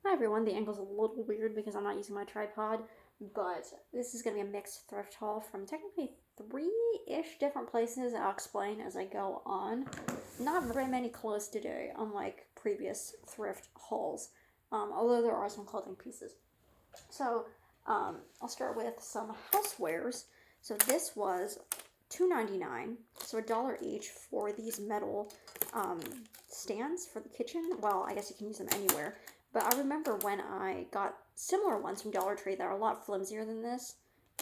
Hi everyone, the angle's a little weird because I'm not using my tripod, but this is going to be a mixed thrift haul from technically three-ish different places. I'll explain as I go on. Not very many clothes today, unlike previous thrift hauls, although there are some clothing pieces. So I'll start with some housewares. So this was $2.99, so $1 each for these metal um, stands for the kitchen. Well, I guess you can use them anywhere. But I remember when I got similar ones from Dollar Tree that are a lot flimsier than this.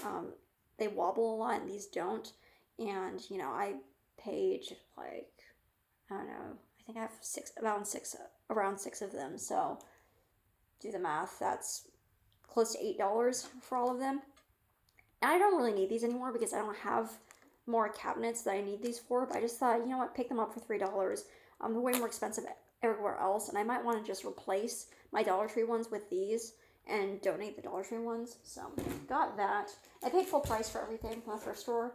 Um, they wobble a lot, and these don't. And I paid like I don't know. I think I have around six of them. So do the math. That's close to $8 for all of them. And I don't really need these anymore because I don't have more cabinets that I need these for. But I just thought, you know what, pick them up for $3. They're way more expensive everywhere else, and I might want to just replace my Dollar Tree ones with these and donate the Dollar Tree ones. So got that. I paid full price for everything from the first store.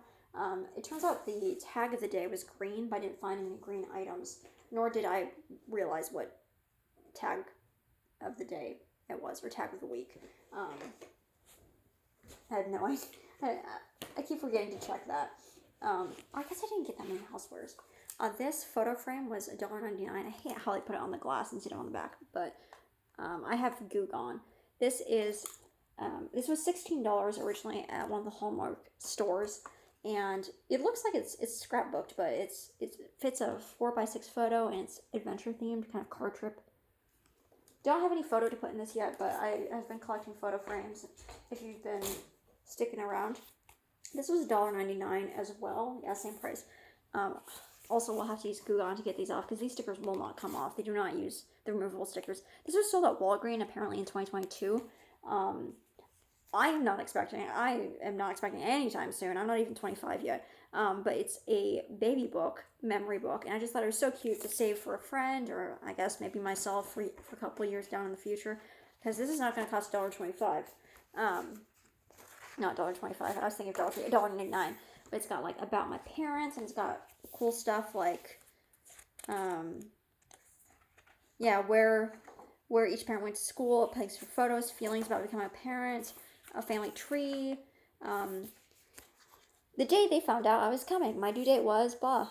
It turns out the tag of the day was green, but I didn't find any green items, nor did I realize what tag of the day it was, or tag of the week. I had no idea. I keep forgetting to check that. I guess I didn't get that many housewares. This photo frame was $1.99. I hate how they put it on the glass instead of on the back, but I have Goog on. This was $16 originally at one of the Hallmark stores, and it looks like it's scrapbooked, but it fits a 4x6 photo, and it's adventure themed, kind of car trip. Don't have any photo to put in this yet, but I have been collecting photo frames. If you've been sticking around, this was $1.99 as well. Yeah, same price. Also, we'll have to use Glue Gun to get these off because these stickers will not come off. They do not use the removable stickers. This was sold at Walgreens apparently in 2022. I am not expecting it. I am not expecting it anytime soon. I'm not even 25 yet. But it's a baby book, memory book, and I just thought it was so cute to save for a friend, or I guess maybe myself for a couple of years down in the future, because this is not going to cost $1.25. Not $1.25. I was thinking of $1.99, but it's got like about my parents, and it's got cool stuff like, yeah, where each parent went to school, a place for photos, feelings about becoming a parent, a family tree. The day they found out I was coming, my due date was blah,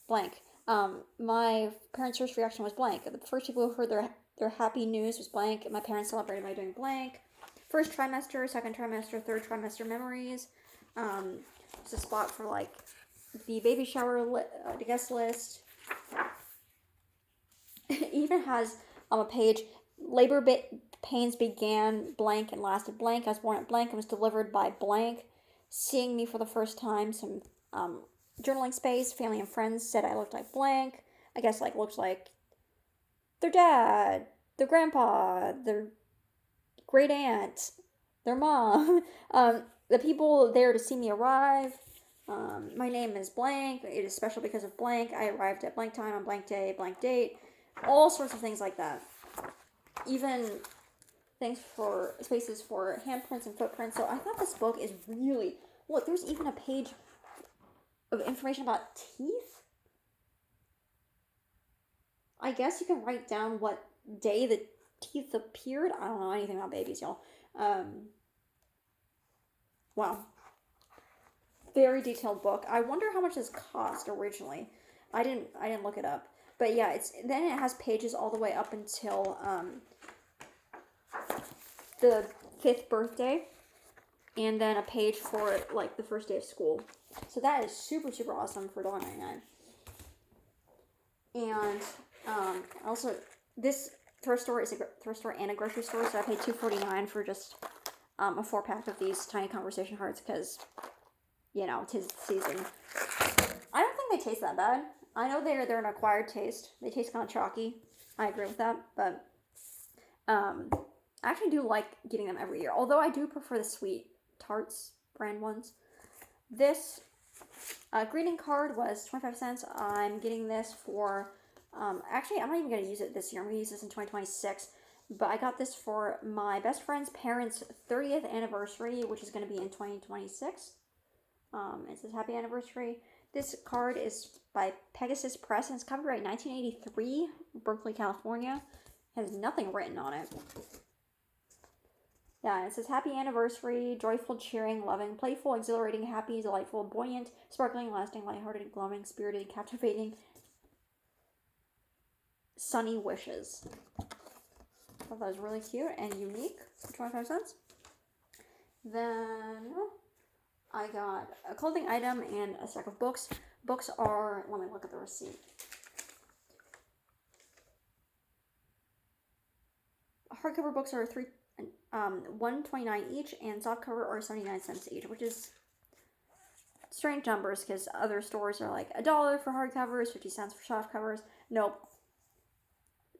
blank. My parents' first reaction was blank. The first people who heard their happy news was blank. My parents celebrated by doing blank. First trimester, second trimester, third trimester memories. It's a spot for like the baby shower guest list. It even has a page. Pains began blank and lasted blank. I was born at blank and was delivered by blank. Seeing me for the first time, some journaling space. Family and friends said I looked like blank. I guess like looked like their dad, their grandpa, their great aunt, their mom. The people there to see me arrive. My name is blank. It is special because of blank. I arrived at blank time on blank day, blank date. All sorts of things like that. Even things for spaces for handprints and footprints. So I thought this book is really look. There's even a page of information about teeth. I guess you can write down what day the teeth appeared. I don't know anything about babies, y'all. Wow, very detailed book. I wonder how much this cost originally. I didn't look it up. But yeah, then it has pages all the way up until the 5th birthday, and then a page for like the first day of school. So that is super super awesome for $1.99. And also this thrift store is a thrift store and a grocery store, so I paid $2.49 for just a 4-pack of these tiny conversation cards because tis the season. I don't think they taste that bad. I know they're an acquired taste. They taste kind of chalky. I agree with that, but I actually do like getting them every year. Although I do prefer the Sweet Tarts brand ones. This greeting card was 25 cents. I'm getting this for, actually, I'm not even going to use it this year. I'm going to use this in 2026. But I got this for my best friend's parents' 30th anniversary, which is going to be in 2026. It says happy anniversary. This card is by Pegasus Press, and it's copyright 1983, Berkeley, California. Has nothing written on it. Yeah, it says happy anniversary, joyful, cheering, loving, playful, exhilarating, happy, delightful, buoyant, sparkling, lasting, lighthearted, glowing, spirited, captivating, sunny wishes. I thought that was really cute and unique for 25 cents. Then I got a clothing item and a stack of books. Books are, let me look at the receipt. Hardcover books are $1.29 each, and softcover are 79 cents each, which is strange numbers because other stores are like $1 for hardcovers, 50 cents for softcovers. Nope,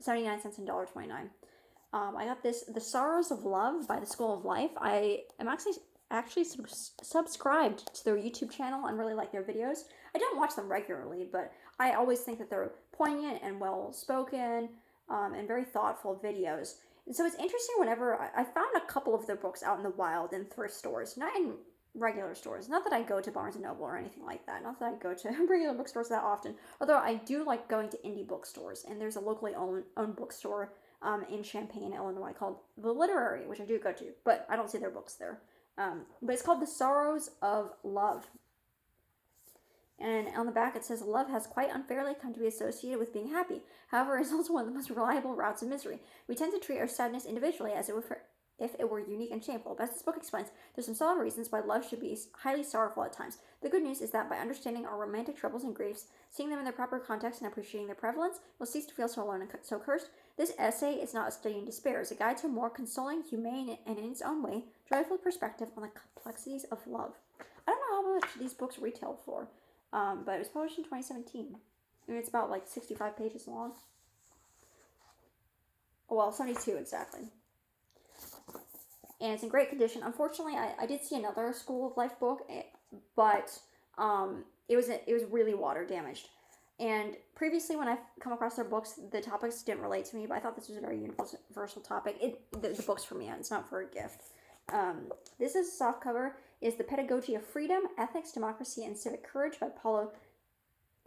79 cents and $1.29. I got this, The Sorrows of Love by the School of Life. I am actually subscribed to their YouTube channel and really like their videos. I don't watch them regularly, but I always think that they're poignant and well spoken and very thoughtful videos. And so it's interesting whenever I found a couple of their books out in the wild in thrift stores, not in regular stores. Not that I go to Barnes & Noble or anything like that. Not that I go to regular bookstores that often. Although I do like going to indie bookstores. And there's a locally owned bookstore in Champaign, Illinois called The Literary, which I do go to. But I don't see their books there. But it's called The Sorrows of Love. And on the back it says, love has quite unfairly come to be associated with being happy. However, it is also one of the most reliable routes of misery. We tend to treat our sadness individually as if it were unique and shameful. But as this book explains, there's some solid reasons why love should be highly sorrowful at times. The good news is that by understanding our romantic troubles and griefs, seeing them in their proper context and appreciating their prevalence, we'll cease to feel so alone and so cursed. This essay is not a study in despair. It's a guide to a more consoling, humane, and in its own way, joyful perspective on the complexities of love. I don't know how much these books retail for. But it was published in 2017. And it's about like 65 pages long. Well, 72 exactly. And it's in great condition. Unfortunately, I did see another School of Life book, but it was really water damaged. And previously, when I've come across their books, the topics didn't relate to me, but I thought this was a very universal topic. The book's for me, it's not for a gift. This is a softcover. Is The Pedagogy of Freedom, Ethics, Democracy, and Civic Courage by Paulo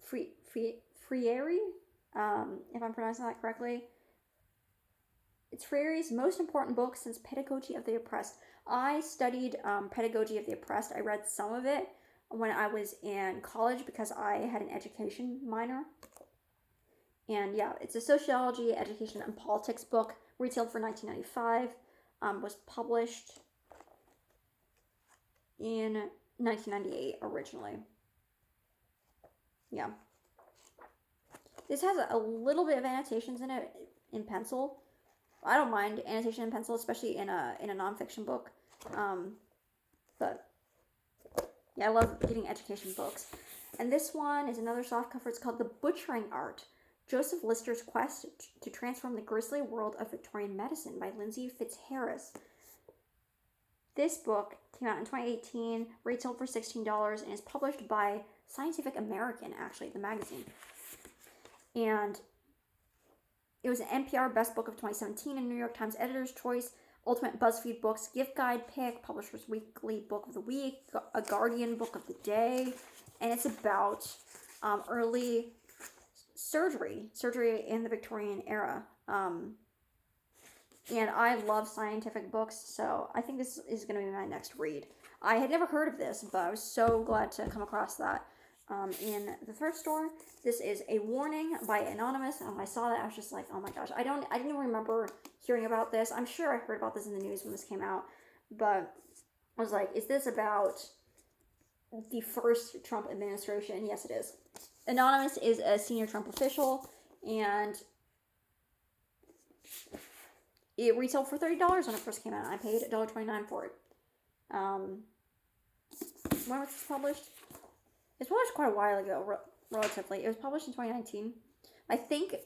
Freire, if I'm pronouncing that correctly. It's Freire's most important book since Pedagogy of the Oppressed. I studied Pedagogy of the Oppressed. I read some of it when I was in college because I had an education minor. And yeah, it's a sociology, education, and politics book, retailed for $19.95, was published in 1998 originally. Yeah. This has a little bit of annotations in it in pencil. I don't mind annotation in pencil, especially in a nonfiction book. But yeah, I love getting education books. And this one is another softcover. It's called The Butchering Art, Joseph Lister's Quest to Transform the Grisly World of Victorian Medicine by Lindsay Fitzharris. This book came out in 2018, retailed for $16, and is published by Scientific American, actually, the magazine. And it was an NPR Best Book of 2017 and New York Times Editor's Choice, Ultimate BuzzFeed Books Gift Guide pick, Publisher's Weekly Book of the Week, a Guardian Book of the Day, and it's about early surgery in the Victorian era. And I love scientific books, so I think this is going to be my next read. I had never heard of this, but I was so glad to come across that in the thrift store. This is A Warning by Anonymous, and when I saw that, I was just like, oh my gosh. I didn't even remember hearing about this. I'm sure I heard about this in the news when this came out, but I was like, is this about the first Trump administration? Yes, it is. Anonymous is a senior Trump official, and it retailed for $30 when it first came out. I paid $1.29 for it. When was this published? It was published quite a while ago, relatively. It was published in 2019. I think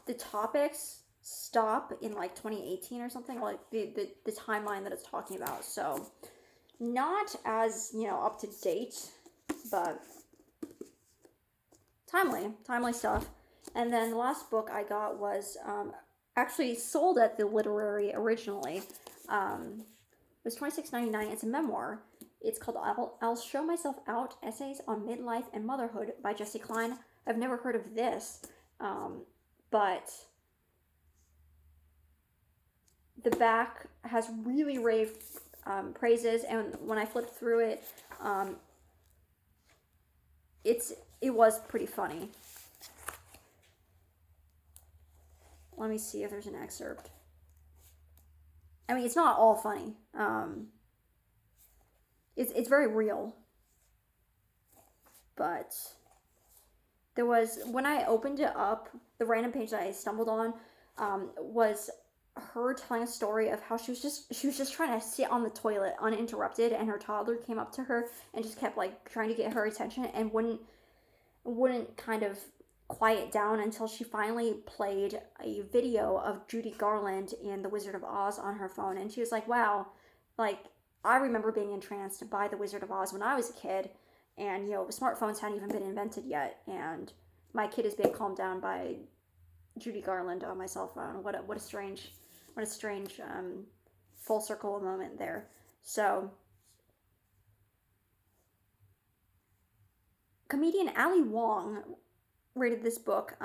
the topics stop in like 2018 or something, like the timeline that it's talking about. So not as, up to date, but timely stuff. And then the last book I got was actually sold at the Literary originally. It was $26.99. It's a memoir. It's called I'll Show Myself Out, Essays on Midlife and Motherhood by Jessie Klein. I've never heard of this, but the back has really rave praises, and when I flipped through it, um, it was pretty funny. Let me see if there's an excerpt. I mean, it's not all funny. It's very real, but there was, when I opened it up, the random page that I stumbled on was her telling a story of how she was just trying to sit on the toilet uninterrupted, and her toddler came up to her and just kept like trying to get her attention and wouldn't kind of quiet down until she finally played a video of Judy Garland in The Wizard of Oz on her phone. And she was like, wow, like, I remember being entranced by The Wizard of Oz when I was a kid, and smartphones hadn't even been invented yet, and my kid is being calmed down by Judy Garland on my cell phone. What a strange full circle moment there. So comedian Ali Wong rated this book.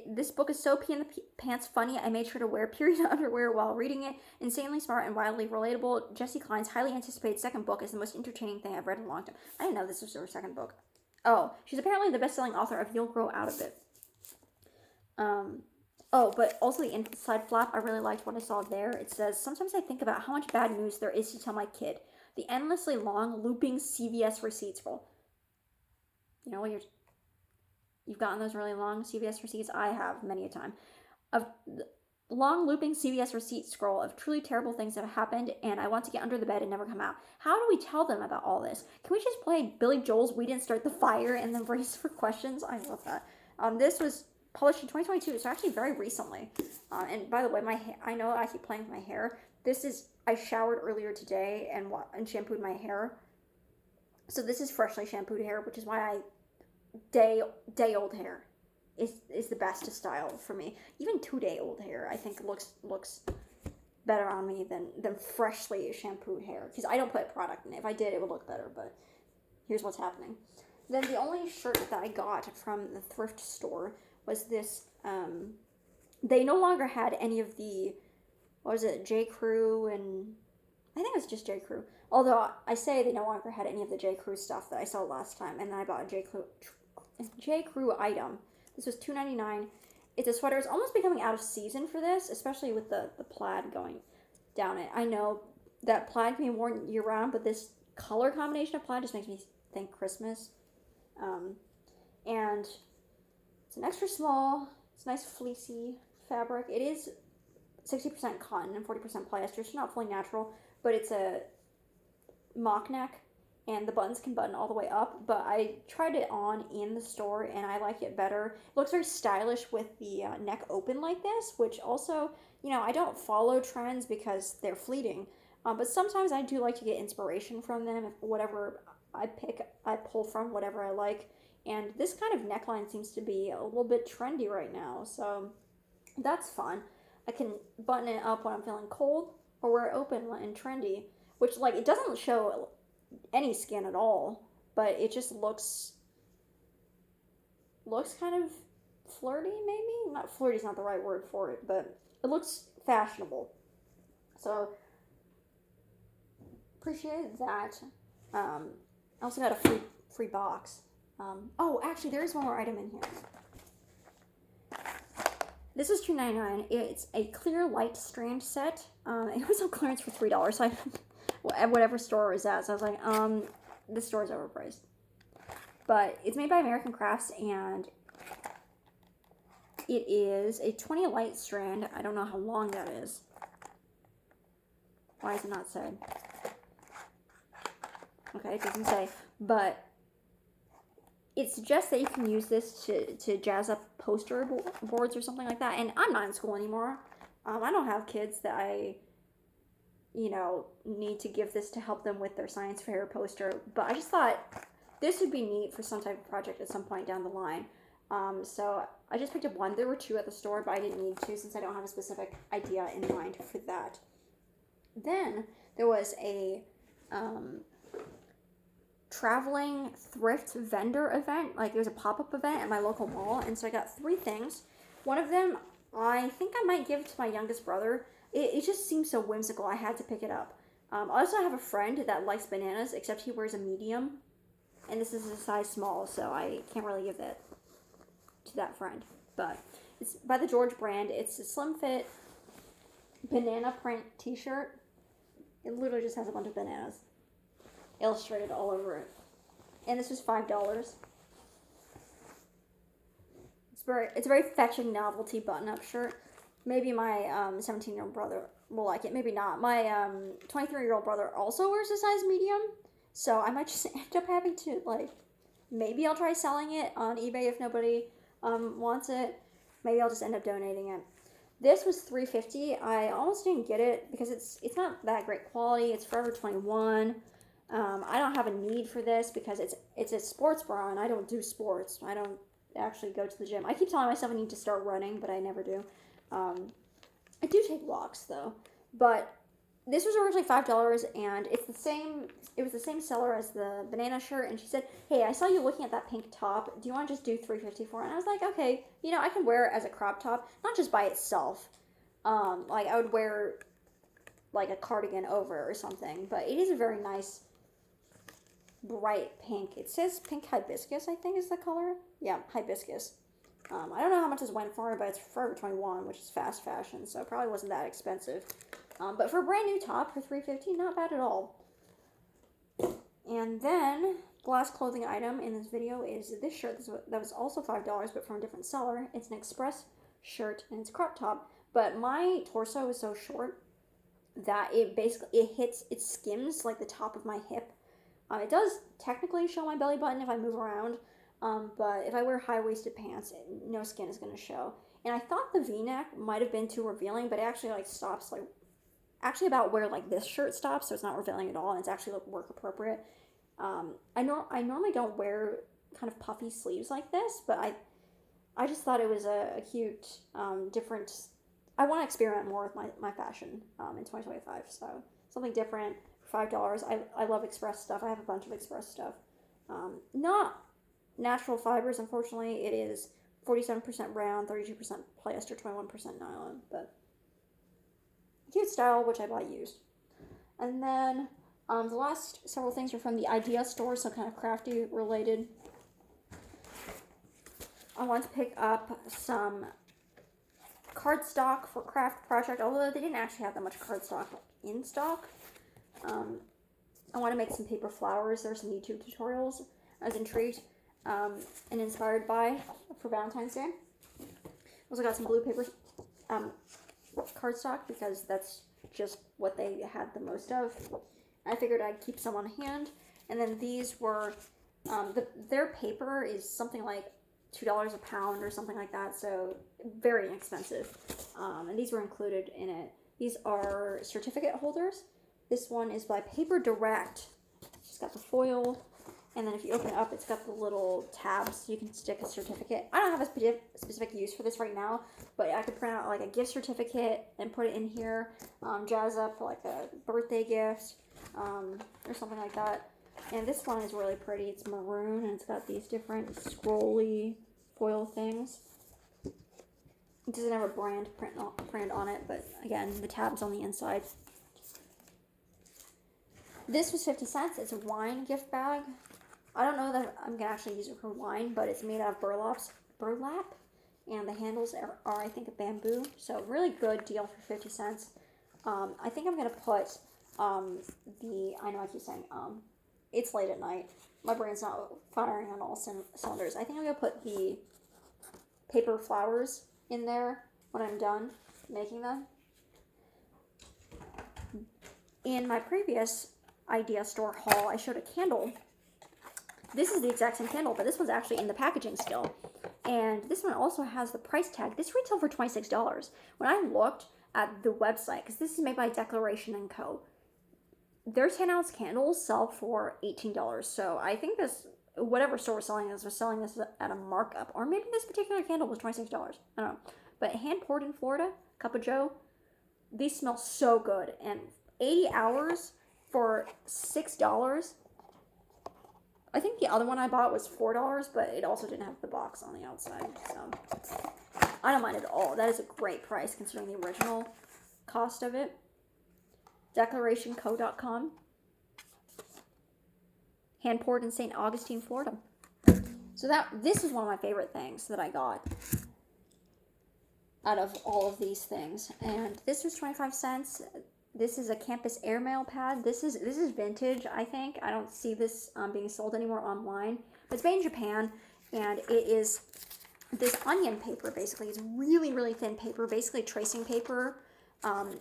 This book is so pee in the pants funny, I made sure to wear period underwear while reading it. Insanely smart and wildly relatable. Jessie Klein's highly anticipated second book is the most entertaining thing I've read in a long time. I didn't know this was her second book. Oh, she's apparently the best-selling author of You'll Grow Out of It. Oh, but also the inside flap, I really liked what I saw there. It says, sometimes I think about how much bad news there is to tell my kid. The endlessly long, looping CVS receipts roll. You know, when you've gotten those really long CVS receipts? I have many a time. Of long looping CVS receipt scroll of truly terrible things that have happened, and I want to get under the bed and never come out. How do we tell them about all this? Can we just play Billy Joel's We Didn't Start the Fire and then brace for questions? I love that. This was published in 2022, so actually very recently. And by the way, I know I keep playing with my hair. I showered earlier today and shampooed my hair. So this is freshly shampooed hair, which is why day old hair is the best to style for me. Even 2-day old hair I think looks better on me than freshly shampooed hair, because I don't put product in it. If I did, it would look better, but here's what's happening. Then the only shirt that I got from the thrift store was this. They no longer had any of the, what was it, J. Crew, and I think it was just J. Crew. Although I say they no longer had any of the J. Crew stuff that I saw last time, and then I bought a J. Crew item. This was $2.99. It's a sweater. It's almost becoming out of season for this, especially with the plaid going down it. I know that plaid can be worn year round, but this color combination of plaid just makes me think Christmas. And it's an extra small. It's nice fleecy fabric. It is 60% cotton and 40% polyester. It's not fully natural, but it's a mock neck, and the buttons can button all the way up. But I tried it on in the store, and I like it better. It looks very stylish with the neck open like this, which also, I don't follow trends because they're fleeting. But sometimes I do like to get inspiration from them. If whatever I pick, I pull from whatever I like. And this kind of neckline seems to be a little bit trendy right now, so that's fun. I can button it up when I'm feeling cold, or wear it open and trendy, which, like, it doesn't show any skin at all, but it just looks kind of flirty, maybe? Not flirty is not the right word for it, but it looks fashionable. So, appreciate that. I also got a free box. Oh, actually, there is one more item in here. This is $2.99. It's a clear light strand set. It was on clearance for $3. So at whatever store it was at. So I was like, this store is overpriced. But it's made by American Crafts, and it is a 20 light strand. I don't know how long that is. Why is it not said? Okay, it doesn't say. But it suggests that you can use this to jazz up poster boards or something like that. And I'm not in school anymore. I don't have kids that I, need to give this to help them with their science fair poster. But I just thought this would be neat for some type of project at some point down the line. So I just picked up one. There were two at the store, but I didn't need two since I don't have a specific idea in mind for that. Then there was a traveling thrift vendor event. Like, there's a pop-up event at my local mall, and so I got 3 things. One of them I think I might give it to my youngest brother. It just seems so whimsical. I had to pick it up. I also have a friend that likes bananas, except he wears a medium, and this is a size small, so I can't really give it to that friend. But it's by the George brand. It's a slim fit banana print t-shirt. It literally just has a bunch of bananas illustrated all over it. And this was $5. It's a very fetching novelty button-up shirt. Maybe my 17-year-old brother will like it. Maybe not. My 23-year-old brother also wears a size medium, so I might just end up having to maybe I'll try selling it on eBay if nobody wants it. Maybe I'll just end up donating it. This was $3.50. I almost didn't get it because it's not that great quality. It's Forever 21. I don't have a need for this because it's a sports bra and I don't do sports. I don't actually go to the gym. I keep telling myself I need to start running, but I never do. I do take walks though. But this was originally $5, and it's the same. It was the same seller as the banana shirt, and she said, "Hey, I saw you looking at that pink top. Do you want to just do $3.50 for it?" And I was like, "Okay, I can wear it as a crop top, not just by itself. I would wear like a cardigan over or something. But it is a very nice, bright pink. It says pink hibiscus, I think is the color. Yeah, hibiscus. I don't know how much this went for, but it's Forever 21, which is fast fashion, so it probably wasn't that expensive. But for a brand new top for $3.50, not bad at all. And then the last clothing item in this video is this shirt that was also $5, but from a different seller. It's an Express shirt and it's a crop top, but my torso is so short that it skims like the top of my hip. It does technically show my belly button if I move around, but if I wear high-waisted pants, no skin is going to show. And I thought the V-neck might have been too revealing, but it actually stops actually about where this shirt stops, so it's not revealing at all, and it's actually work appropriate. I normally don't wear kind of puffy sleeves like this, but I just thought it was a cute, different. I want to experiment more with my fashion in 2025, so something different for $5. I love Express stuff. I have a bunch of Express stuff. Not natural fibers, unfortunately. It is 47% rayon, 32% polyester, 21% nylon, but cute style, which I bought used. And then the last several things are from the Idea store, so kind of crafty related. I want to pick up some cardstock for craft project, although they didn't actually have that much cardstock in stock. I want to make some paper flowers. There's some YouTube tutorials I was intrigued and inspired by for Valentine's Day. Also got some blue paper cardstock because that's just what they had the most of. I figured I'd keep some on hand. And then these were, their paper is something like $2 a pound or something like that, so very inexpensive. And these were included in it. These are certificate holders. This one is by Paper Direct. It's got the foil, and then if you open it up, it's got the little tabs so you can stick a certificate. I don't have a specific use for this right now, but I could print out a gift certificate and put it in here, jazz up a birthday gift, or something like that. And this one is really pretty. It's maroon, and it's got these different scrolly foil things. It doesn't have a brand printed on it, but again, the tab's on the inside. This was 50 cents. It's a wine gift bag. I don't know that I'm going to actually use it for wine, but it's made out of burlap, and the handles are I think, a bamboo. So really good deal for 50 cents. I think I'm going to put I know I keep saying it's late at night. My brain's not firing on all cylinders. I think I'm going to put the paper flowers in there when I'm done making them. In my previous Idea store haul, I showed a candle. This is the exact same candle, but this one's actually in the packaging still. And this one also has the price tag. This retailed for $26. When I looked at the website, because this is made by Declaration & Co., their 10-ounce candles sell for $18. So I think whatever store was selling this at a markup. Or maybe this particular candle was $26. I don't know. But hand poured in Florida, Cup of Joe, these smell so good. And 80 hours for $6. I think the other one I bought was $4, but it also didn't have the box on the outside. So I don't mind at all. That is a great price considering the original cost of it. DeclarationCo.com. Hand poured in St. Augustine, Florida. So this is one of my favorite things that I got out of all of these things. And this was 25 cents. This is a campus airmail pad. This is vintage, I think. I don't see this being sold anymore online. But it's made in Japan, and it is this onion paper, basically. It's really, really thin paper, basically tracing paper,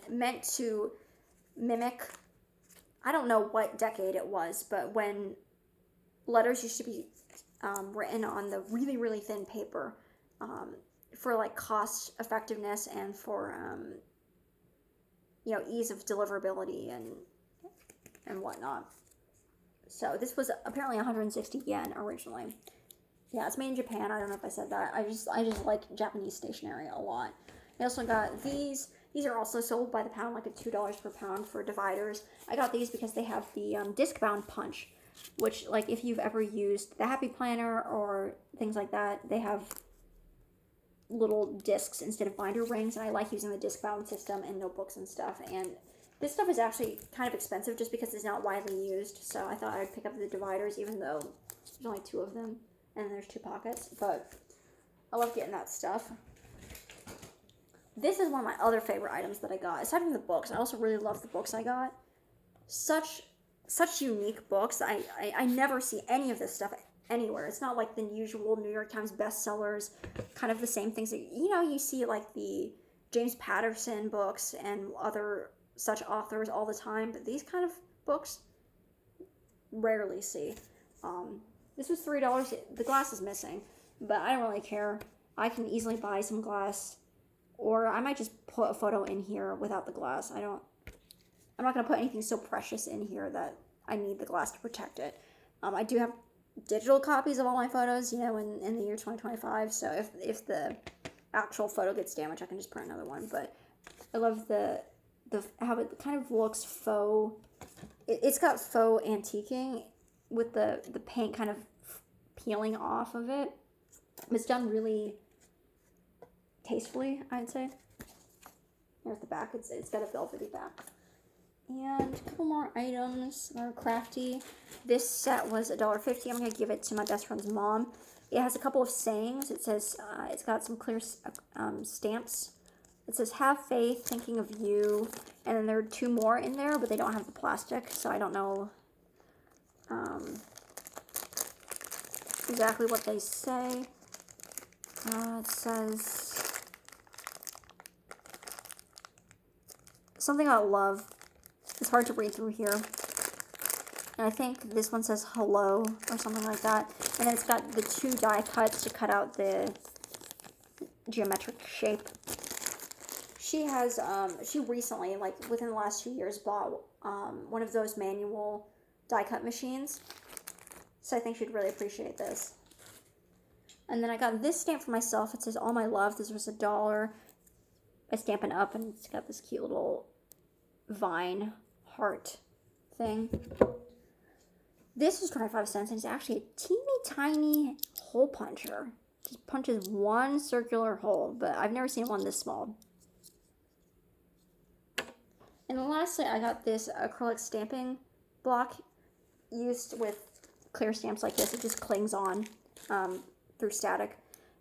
meant to mimic, I don't know what decade it was, but when letters used to be written on the really, really thin paper for like cost effectiveness and for ease of deliverability and whatnot. So this was apparently 160 yen originally. Yeah, it's made in Japan. I don't know if I said that. I just like Japanese stationery a lot. I also got these. These are also sold by the pound, like at $2 per pound for dividers. I got these because they have the disc-bound punch, which, like, if you've ever used the Happy Planner or things like that, they have little discs instead of binder rings, and I like using the disc-bound system in notebooks and stuff. And this stuff is actually kind of expensive just because it's not widely used, so I thought I'd pick up the dividers, even though there's only 2 of them, and there's 2 pockets, but I love getting that stuff. This is one of my other favorite items that I got. Aside from the books, I also really love the books I got. Such unique books. I never see any of this stuff anywhere. It's not like the usual New York Times bestsellers, kind of the same things that, you see like the James Patterson books and other such authors all the time, but these kind of books, rarely see. This was $3. The glass is missing, but I don't really care. I can easily buy some glass, or I might just put a photo in here without the glass. I'm not going to put anything so precious in here that I need the glass to protect it. I do have digital copies of all my photos, in the year 2025, so if the actual photo gets damaged, I can just print another one. But I love the how it kind of looks faux. It's got faux antiquing with the paint kind of peeling off of it. It's done really tastefully, I'd say. There's the back. It's got a velvety back. And a couple more items that are crafty. This set was $1.50. I'm going to give it to my best friend's mom. It has a couple of sayings. It says, it's got some clear stamps. It says, have faith, thinking of you. And then there are 2 more in there, but they don't have the plastic, so I don't know exactly what they say. It says something about love. It's hard to read through here. And I think this one says hello or something like that. And then it's got the 2 die cuts to cut out the geometric shape. She has, she recently, like within the last 2 years, bought one of those manual die cut machines. So I think she'd really appreciate this. And then I got this stamp for myself. It says all my love. This was $1. I stamp it up, and it's got this cute little vine heart thing. This is 25 cents, and it's actually a teeny tiny hole puncher. Just punches 1 circular hole, but I've never seen one this small. And then lastly, I got this acrylic stamping block used with clear stamps like this. It just clings on through static.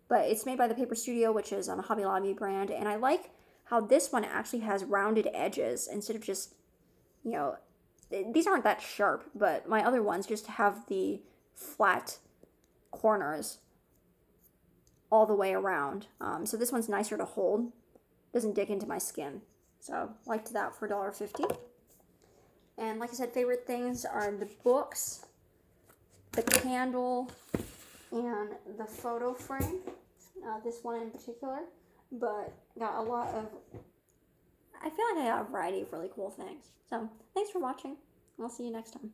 But it's made by the Paper Studio, which is a Hobby Lobby brand, and I like how this one actually has rounded edges instead of just, these aren't that sharp, but my other ones just have the flat corners all the way around. So this one's nicer to hold. Doesn't dig into my skin. So liked that for $1.50. And like I said, favorite things are the books, the candle, and the photo frame. This one in particular. But got a lot of, I feel like I got a variety of really cool things. So thanks for watching. I'll see you next time.